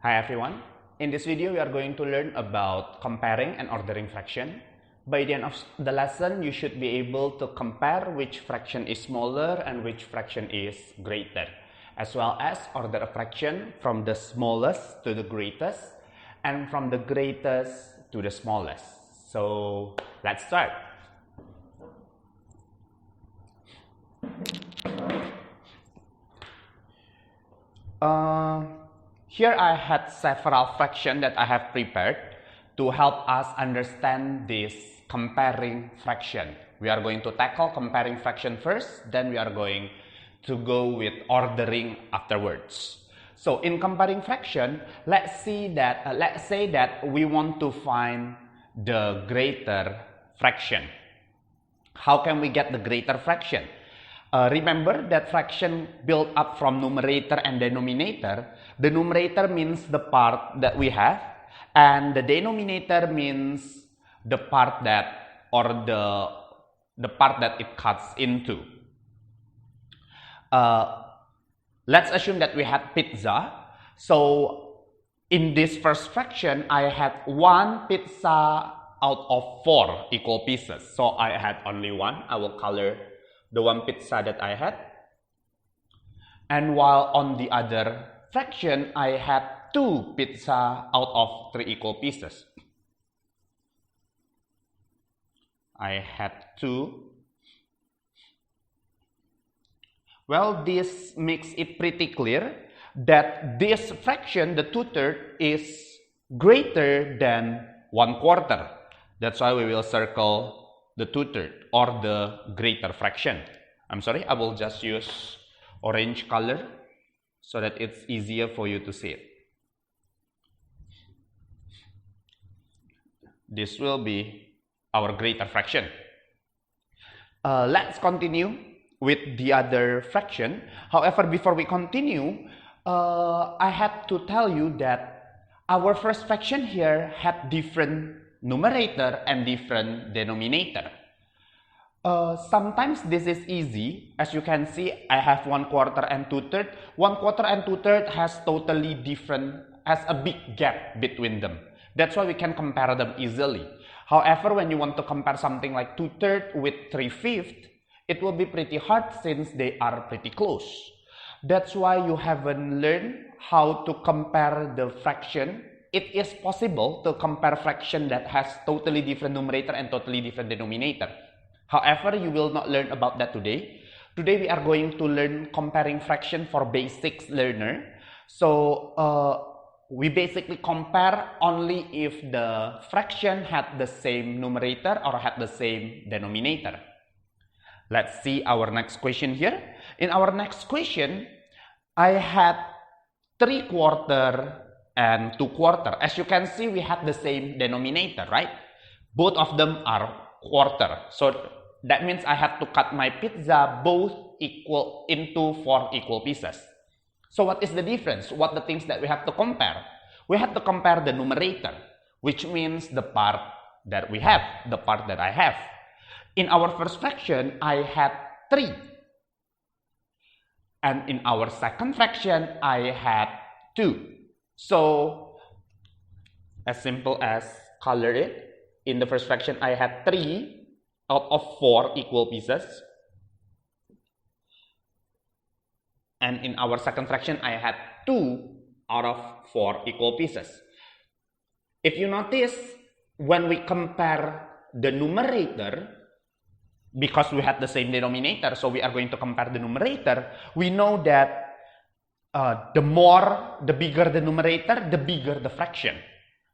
Hi everyone. In this video, we are going to learn about comparing and ordering fraction. By the end of the lesson, you should be able to compare which fraction is smaller and which fraction is greater, as well as order a fraction from the smallest to the greatest and from the greatest to the smallest. So let's start. Here I had several fractions that I have prepared to help us understand this comparing fraction. We are going to tackle comparing fraction first, then we are going to go with ordering afterwards. So in comparing fraction, let's say that we want to find the greater fraction. How can we get the greater fraction? Remember that fraction built up from numerator and denominator. The numerator means the part that we have, and the denominator means the part that, or the part that it cuts into. Let's assume that we had pizza. So in this first fraction, I had one pizza out of 4 equal pieces. So I had only one. I will color the one pizza that I had. And while on the other fraction, I had 2 pizza out of 3 equal pieces. I had 2. Well, this makes it pretty clear that this fraction, the 2/3, is greater than 1/4. That's why we will circle the 2/3 or the greater fraction. I'm sorry, I will just use orange color so that it's easier for you to see it. This will be our greater fraction. Let's continue with the other fraction. However, before we continue, I have to tell you that our first fraction here had different numerator and different denominator. Sometimes this is easy. As you can see, I have 1/4 and 2/3. 1/4 and 2/3 has a big gap between them. That's why we can compare them easily. However, when you want to compare something like 2/3 with 3/5, it will be pretty hard since they are pretty close. That's why you haven't learned how to compare the fraction. It is possible to compare fraction that has totally different numerator and totally different denominator. However, you will not learn about that today. Today we are going to learn comparing fraction for basics learner. So we basically compare only if the fraction had the same numerator or had the same denominator. Let's see our next question here. In our next question, I had 3/4 and 2/4. As you can see, we had the same denominator, right? Both of them are quarter. So that means I had to cut my pizza both into 4 equal pieces. So what is the difference? What the things that we have to compare? We have to compare the numerator, which means the part that we have, the part that I have. In our first fraction, I had 3. And in our second fraction, I had 2. So, as simple as color it. In the first fraction, I had 3 out of 4 equal pieces. And in our second fraction, I had 2 out of 4 equal pieces. If you notice, when we compare the numerator, because we had the same denominator, so we are going to compare the numerator, we know that the bigger the numerator, the bigger the fraction,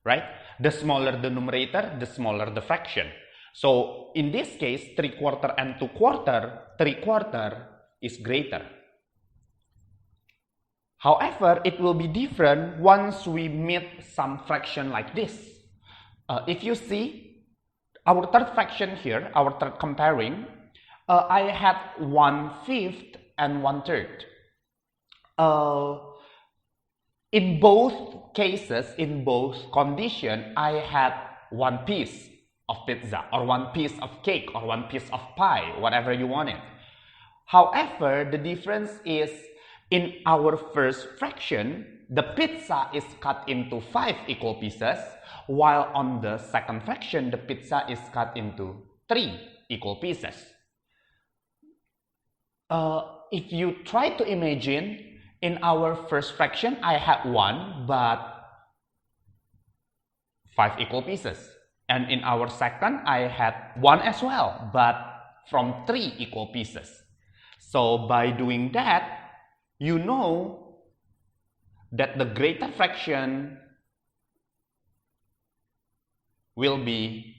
right? The smaller the numerator, the smaller the fraction. So in this case, 3/4 and 2/4, 3/4 is greater. However, it will be different once we meet some fraction like this. If you see our third fraction here, our third comparing, I had 1/5 and 1/3. In both cases, in both conditions, I had 1 piece of pizza or 1 piece of cake or 1 piece of pie, whatever you wanted. However, the difference is In our first fraction, the pizza is cut into 5 equal pieces, while on the second fraction, the pizza is cut into 3 equal pieces. If you try to imagine, in our first fraction, I had 1, but 5 equal pieces. And in our second, I had 1 as well, but from 3 equal pieces. So by doing that, you know that the greater fraction will be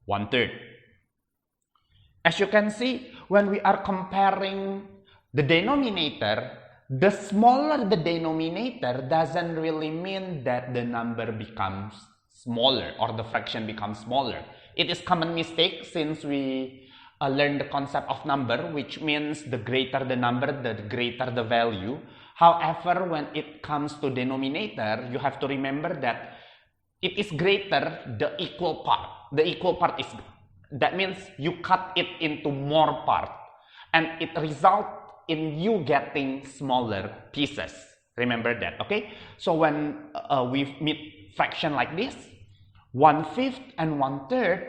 1/3. As you can see, when we are comparing the denominator, the smaller the denominator doesn't really mean that the number becomes smaller or the fraction becomes smaller. It is common mistake since we learn the concept of number, which means the greater the number, the greater the value. However, when it comes to denominator, you have to remember that it is greater the equal part. The equal part is, that means you cut it into more part, and it results in you getting smaller pieces. Remember that, okay? So when we meet fraction like this, 1/5 and 1/3,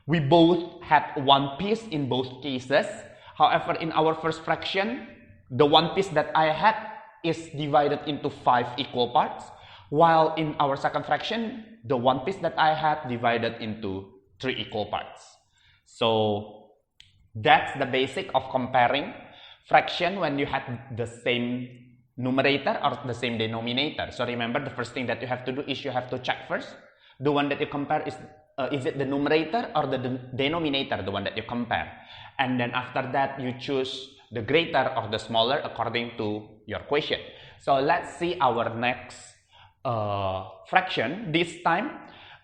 we both had 1 piece in both cases. However, in our first fraction, the 1 piece that I had is divided into 5 equal parts, while in our second fraction, the 1 piece that I had divided into 3 equal parts. So that's the basic of comparing fraction when you have the same numerator or the same denominator. So remember, the first thing that you have to do is you have to check first. The one that you compare is it the numerator or the denominator, the one that you compare? And then after that, you choose the greater or the smaller according to your question. So let's see our next fraction. This time,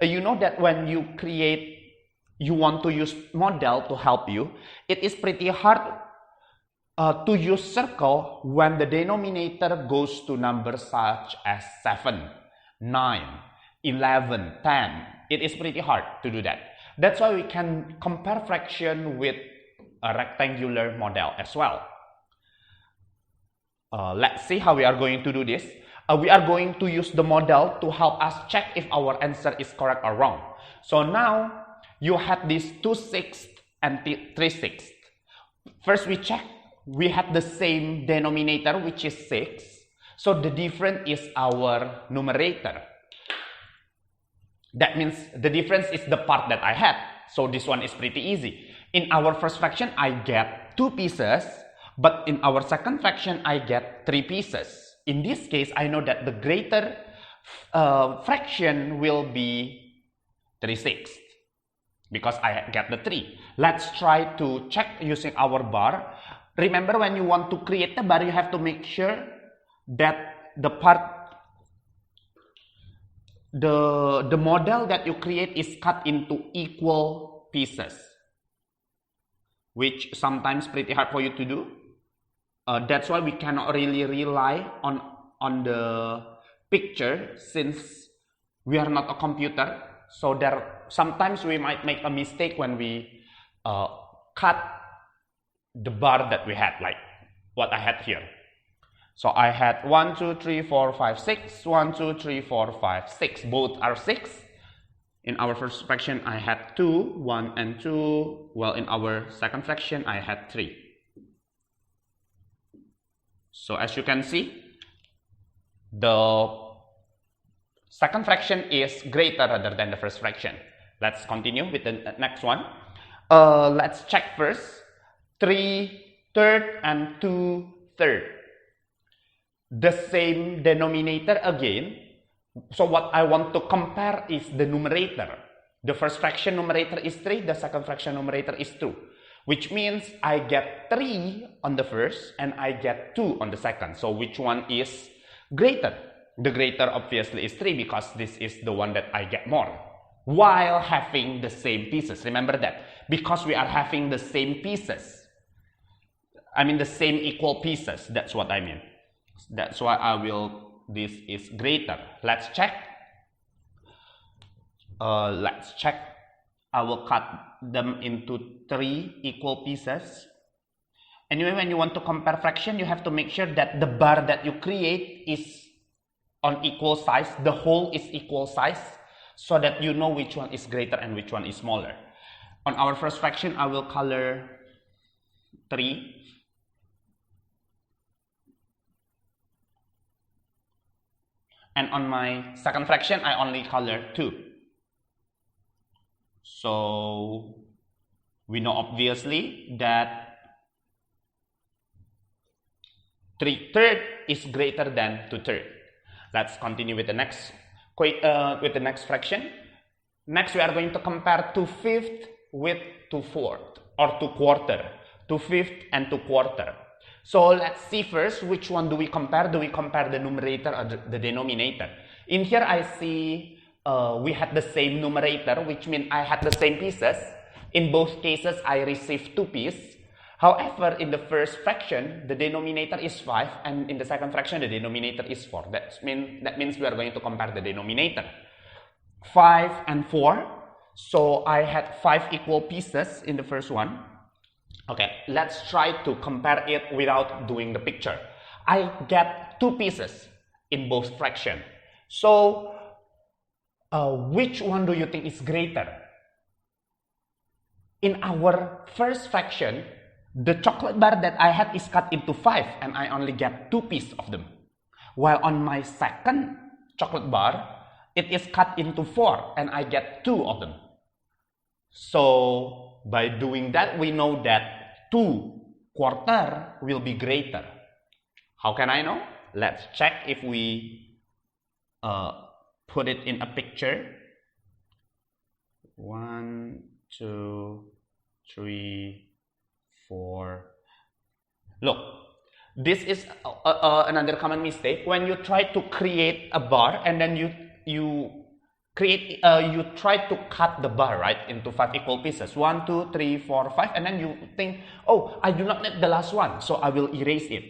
you know that when you want to use model to help you, it is pretty hard to use circle when the denominator goes to numbers such as 7, 9, 11, 10. It is pretty hard to do that. That's why we can compare fraction with a rectangular model as well. Let's see how we are going to do this. We are going to use the model to help us check if our answer is correct or wrong. So now you have this 2/6 and 3/6. First we check. We have the same denominator, which is 6. So the difference is our numerator. That means the difference is the part that I had. So this one is pretty easy. In our first fraction, I get 2 pieces. But in our second fraction, I get 3 pieces. In this case, I know that the greater fraction will be 3/6. Because I get the 3. Let's try to check using our bar. Remember, when you want to create a bar, you have to make sure that the model that you create is cut into equal pieces, which sometimes pretty hard for you to do. That's why we cannot really rely on the picture since we are not a computer. So sometimes we might make a mistake when we cut the bar that we had, like what I had here. So I had 1, 2, 3, 4, 5, 6. 1, 2, 3, 4, 5, 6. Both are 6. In our first fraction, I had 2, 1 and 2. Well, in our second fraction, I had 3. So as you can see, the second fraction is greater rather than the first fraction. Let's continue with the next one. Let's check first. 3/3 and 2/3. The same denominator again. So what I want to compare is the numerator. The first fraction numerator is 3, the second fraction numerator is 2. Which means I get 3 on the first and I get 2 on the second. So which one is greater? The greater obviously is 3 because this is the one that I get more. While having the same pieces. Remember that. Because we are having the same pieces. I mean the same equal pieces. That's what I mean. That's why this is greater. Let's check. I will cut them into 3 equal pieces. Anyway, when you want to compare fraction, you have to make sure that the bar that you create is on equal size, the whole is equal size, so that you know which one is greater and which one is smaller. On our first fraction, I will color 3. And on my second fraction, I only color 2. So we know obviously that 3/3 is greater than 2/3. Let's continue with the next fraction. Next, we are going to compare 2/5 with 2/4 or 2/4, 2/5 and 2/4. So let's see first which one do we compare. Do we compare the numerator or the denominator? In here, I see we had the same numerator, which means I had the same pieces. In both cases, I received 2 pieces. However, in the first fraction, the denominator is 5, and in the second fraction, the denominator is 4. That means we are going to compare the denominator. 5 and 4. So I had 5 equal pieces in the first one. Okay, let's try to compare it without doing the picture. I get 2 pieces in both fractions. So, which one do you think is greater? In our first fraction, the chocolate bar that I had is cut into 5 and I only get 2 pieces of them. While on my second chocolate bar, it is cut into 4 and I get 2 of them. So by doing that, we know that 2/4 will be greater. How can I know? Let's check if we put it in a picture. 1, 2, 3, 4. Look, this is another common mistake. When you try to create a bar and then you try to cut the bar, right, into 5 equal pieces. 1, 2, 3, 4, 5, and then you think, oh, I do not need the last one, so I will erase it.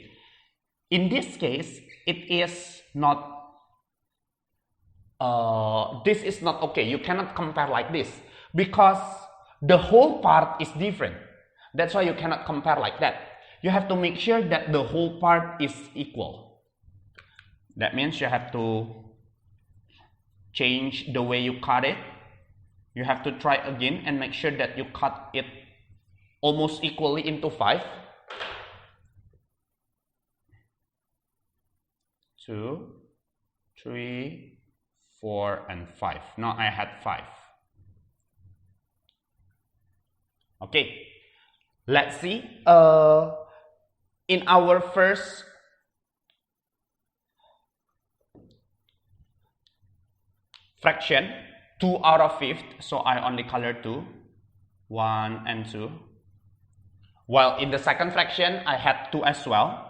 In this case, it is not. This is not okay. You cannot compare like this because the whole part is different. That's why you cannot compare like that. You have to make sure that the whole part is equal. That means you have to change the way you cut it. You have to try again and make sure that you cut it almost equally into 5. 2, 3, 4, and 5. Now I had 5. Okay, let's see. In our first fraction, 2 out of 5th, so I only color 2, 1 and 2. While in the second fraction, I had 2 as well.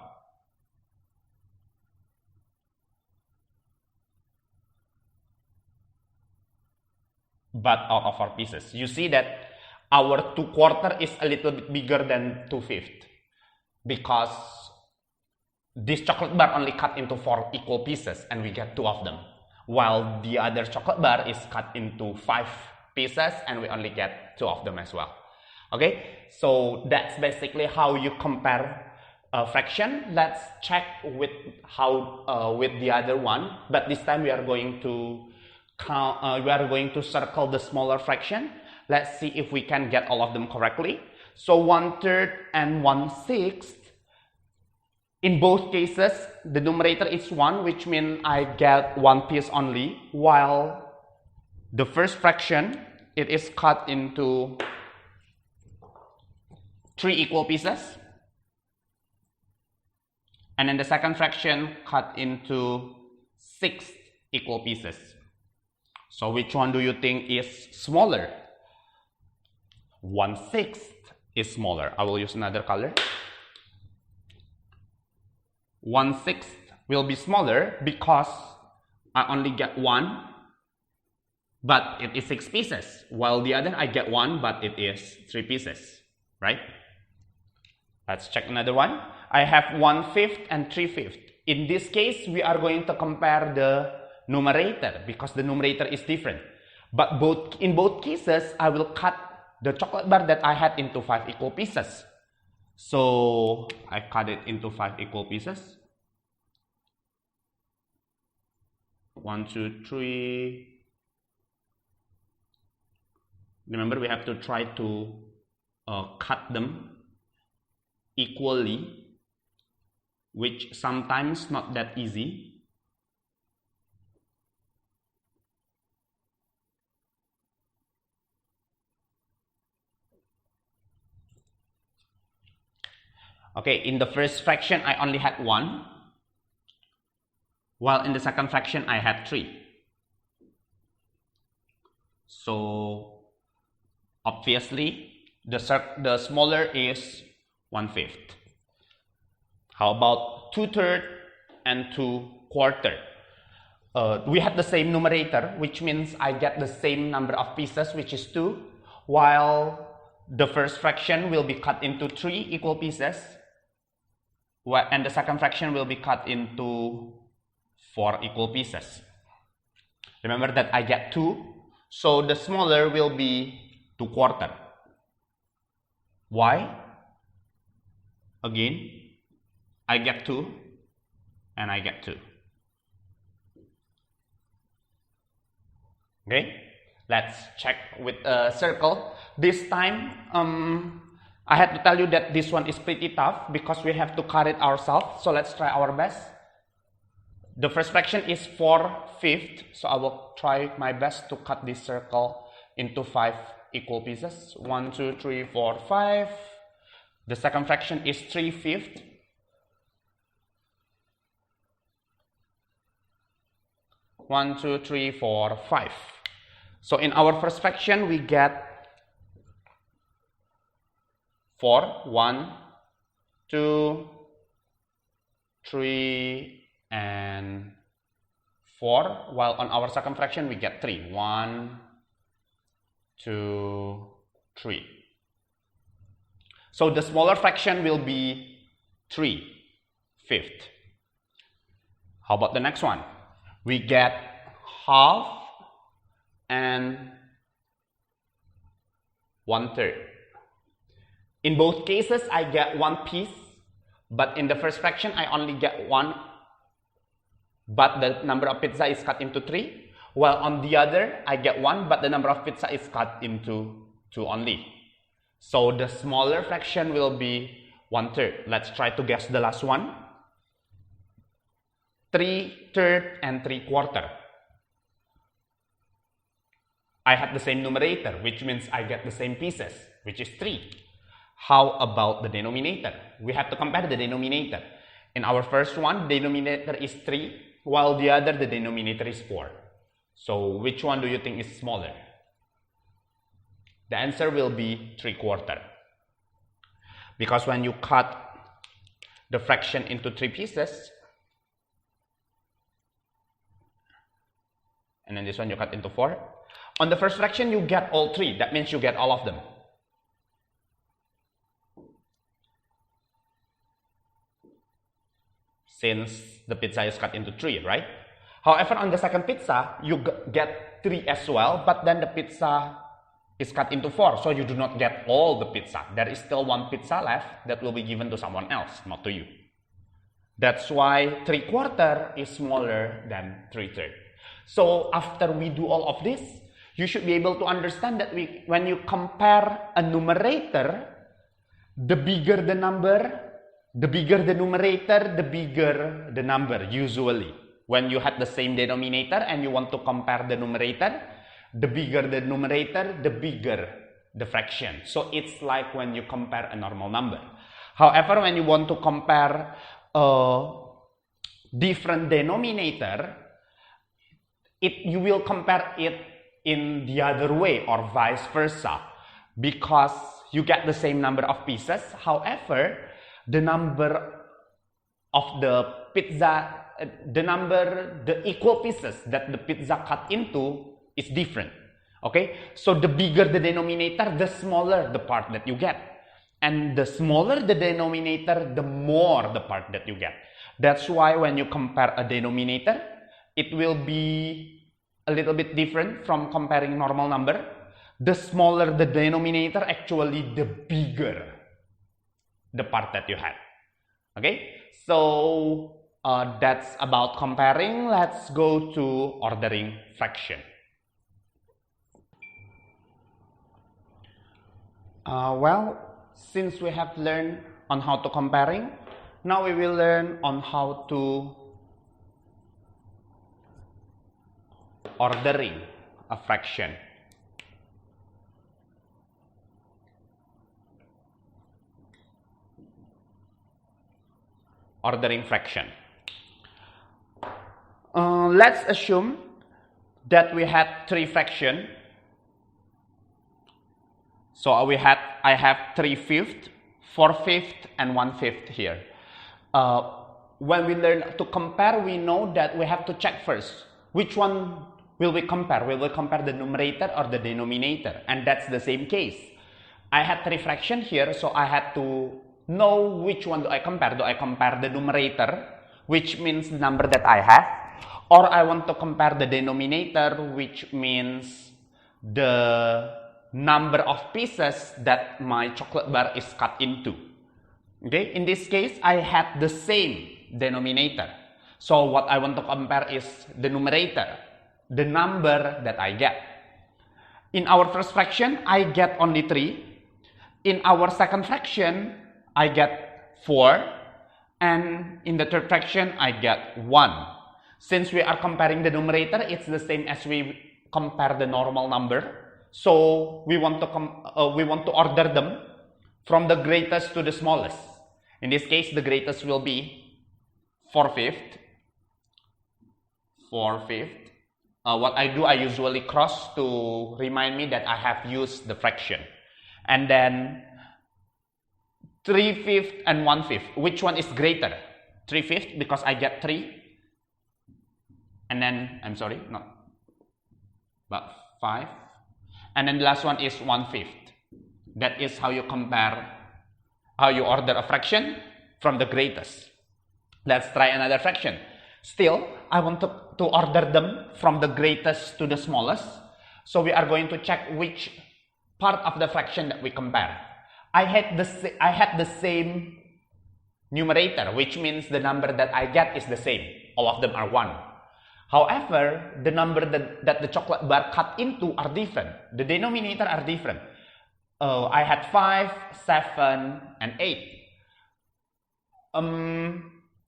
But out of 4 pieces. You see that our 2/4 is a little bit bigger than 2/5 because this chocolate bar only cut into 4 equal pieces and we get 2 of them. While the other chocolate bar is cut into 5 pieces and we only get 2 of them as well. Okay, so that's basically how you compare a fraction. Let's check with with the other one, but this time we are going to circle the smaller fraction. Let's see if we can get all of them correctly. So 1/3 and 1/6. In both cases, the numerator is 1, which means I get 1 piece only, while the first fraction, it is cut into 3 equal pieces. And then the second fraction cut into 6 equal pieces. So which one do you think is smaller? 1/6 is smaller. I will use another color. 1/6 will be smaller because I only get 1, but it is 6 pieces. While the other I get 1, but it is 3 pieces, right? Let's check another one. I have 1/5 and 3/5. In this case, we are going to compare the numerator because the numerator is different. But in both cases, I will cut the chocolate bar that I had into 5 equal pieces. So I cut it into 5 equal pieces. 1, 2, 3. Remember, we have to try to cut them equally, which sometimes not that easy. Okay, in the first fraction, I only had 1, while in the second fraction, I had 3. So, obviously, the smaller is 1/5. How about 2/3 and 2/4? We have the same numerator, which means I get the same number of pieces, which is 2, while the first fraction will be cut into 3 equal pieces, and the second fraction will be cut into 4 equal pieces. Remember that I get 2, so the smaller will be 2/4. Why? Again, I get 2 and I get 2. Okay, let's check with a circle. This time, I had to tell you that this one is pretty tough because we have to cut it ourselves. So let's try our best. The first fraction is 4/5, so I will try my best to cut this circle into 5 equal pieces. 1, 2, 3, 4, 5. The second fraction is 3/5. One, 2, 3, 4, 5. So in our first fraction, we get 4, 1, 2, 3, and 4. While on our second fraction, we get 3. 1, 2, 3. So the smaller fraction will be 3/5. How about the next one? We get half and 1/3. In both cases, I get 1 piece, but in the first fraction, I only get 1, but the number of pizza is cut into 3, while on the other, I get 1, but the number of pizza is cut into 2 only. So the smaller fraction will be 1/3. Let's try to guess the last one. 3/3 and 3/4. I have the same numerator, which means I get the same pieces, which is 3. How about the denominator? We have to compare the denominator. In our first one, the denominator is 3, while the other, the denominator is 4. So which one do you think is smaller? The answer will be 3/4. Because when you cut the fraction into 3 pieces, and then this one you cut into 4. On the first fraction, you get all 3. That means you get all of them. Since the pizza is cut into 3, right? However, on the second pizza, you get 3 as well, but then the pizza is cut into 4, so you do not get all the pizza. There is still 1 pizza left that will be given to someone else, not to you. That's why 3/4 is smaller than 3/3. So after we do all of this, you should be able to understand that when you compare a numerator, the bigger the number, the bigger the numerator, the bigger the number usually. When you had the same denominator and you want to compare the numerator, the bigger the numerator, the bigger the fraction. So it's like when you compare a normal number. However, when you want to compare a different denominator, you will compare it in the other way or vice versa, because you get the same number of pieces. However, the number of the pizza, the equal pieces that the pizza cut into is different. Okay, so the bigger the denominator, the smaller the part that you get, and the smaller the denominator, the more the part that you get. That's why when you compare a denominator, it will be a little bit different from comparing normal number. The smaller the denominator, actually the bigger the part that you had. Okay, so that's about comparing. Let's go to ordering fraction. Well, since we have learned on how to comparing, now we will learn on how to ordering a fraction. Ordering fraction. Let's assume that we had 3 fractions. So I have 3/5, 4/5, and 1/5 here. When we learn to compare, we know that we have to check first which one will we compare. Will we compare the numerator or the denominator? And that's the same case. I had 3 fractions here, so I had to know which one do I compare. Do I compare the numerator, which means the number that I have, or I want to compare the denominator, which means the number of pieces that my chocolate bar is cut into. Okay, in this case, I had the same denominator. So what I want to compare is the numerator, the number that I get. In our first fraction, I get only 3. In our second fraction, I get 4. And in the third fraction, I get 1. Since we are comparing the numerator, it's the same as we compare the normal number. So we want to order them from the greatest to the smallest. In this case, the greatest will be 4/5. 4/5. What I do, I usually cross to remind me that I have used the fraction. And then 3/5 and 1/5. Which one is greater? 3/5 because I get 3. And then, I'm sorry, not about 5. And then the last one is 1/5. That is how you compare, how you order a fraction from the greatest. Let's try another fraction. Still, I want to order them from the greatest to the smallest. So we are going to check which part of the fraction that we compare. I had the same numerator, which means the number that I get is the same. All of them are 1. However, the number that the chocolate bar cut into are different. The denominator are different. I had 5, 7, and 8.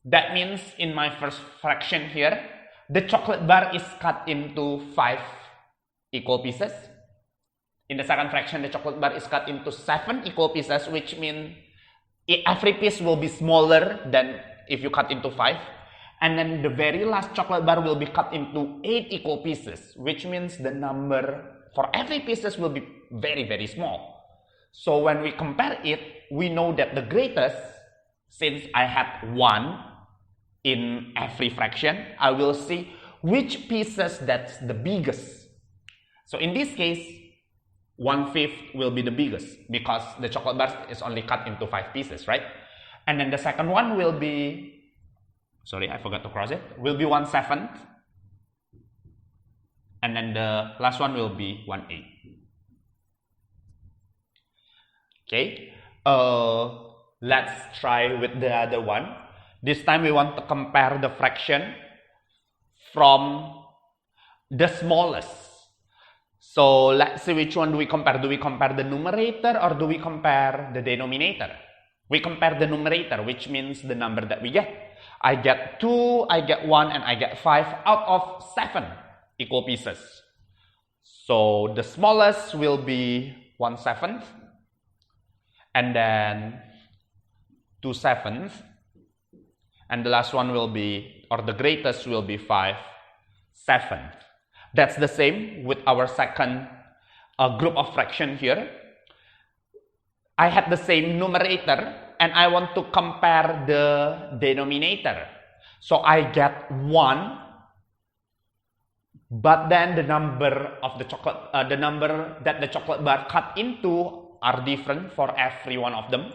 That means in my first fraction here, the chocolate bar is cut into 5 equal pieces. In the second fraction, the chocolate bar is cut into 7 equal pieces, which means every piece will be smaller than if you cut into 5. And then the very last chocolate bar will be cut into 8 equal pieces, which means the number for every pieces will be very, very small. So when we compare it, we know that the greatest, since I had 1 in every fraction, I will see which pieces that's the biggest. So in this case, 1/5 will be the biggest because the chocolate bar is only cut into 5 pieces, right? And then the second one will be, sorry, I forgot to cross it, will be 1/7. And then the last one will be 1/8. Okay, let's try with the other one. This time we want to compare the fraction from the smallest. So let's see which one do we compare. Do we compare the numerator or do we compare the denominator? We compare the numerator, which means the number that we get. I get 2, I get 1, and I get 5 out of 7 equal pieces. So the smallest will be 1/7, and then 2/7, and the last one will be, or the greatest will be 5/7. That's the same with our second group of fraction here. I had the same numerator and I want to compare the denominator. So I get 1, but then the number of the chocolate, the number that the chocolate bar cut into are different for every one of them.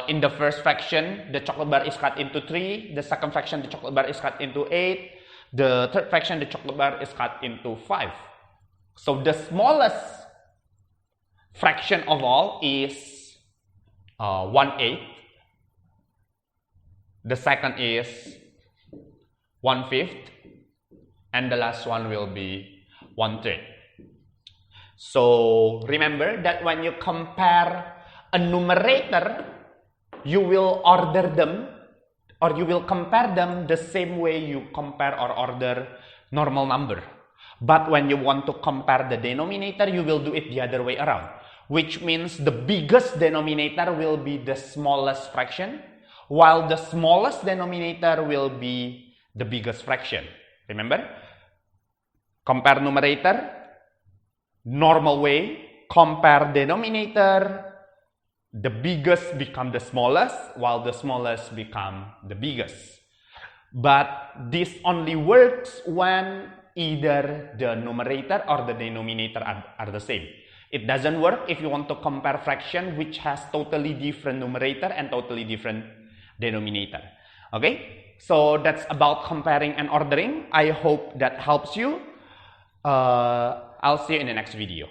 In the first fraction, the chocolate bar is cut into 3. The second fraction, the chocolate bar is cut into 8. The third fraction, the chocolate bar is cut into 5. So the smallest fraction of all is 1/8. The second is 1/5, and the last one will be 1/3. So remember that when you compare a numerator, you will order them, or you will compare them the same way you compare or order normal number. But when you want to compare the denominator, you will do it the other way around, which means the biggest denominator will be the smallest fraction, while the smallest denominator will be the biggest fraction. Remember? Compare numerator, normal way. Compare denominator, the biggest become the smallest, while the smallest become the biggest. But this only works when either the numerator or the denominator are the same. It doesn't work if you want to compare fraction which has totally different numerator and totally different denominator. Okay, so that's about comparing and ordering. I hope that helps you. I'll see you in the next video.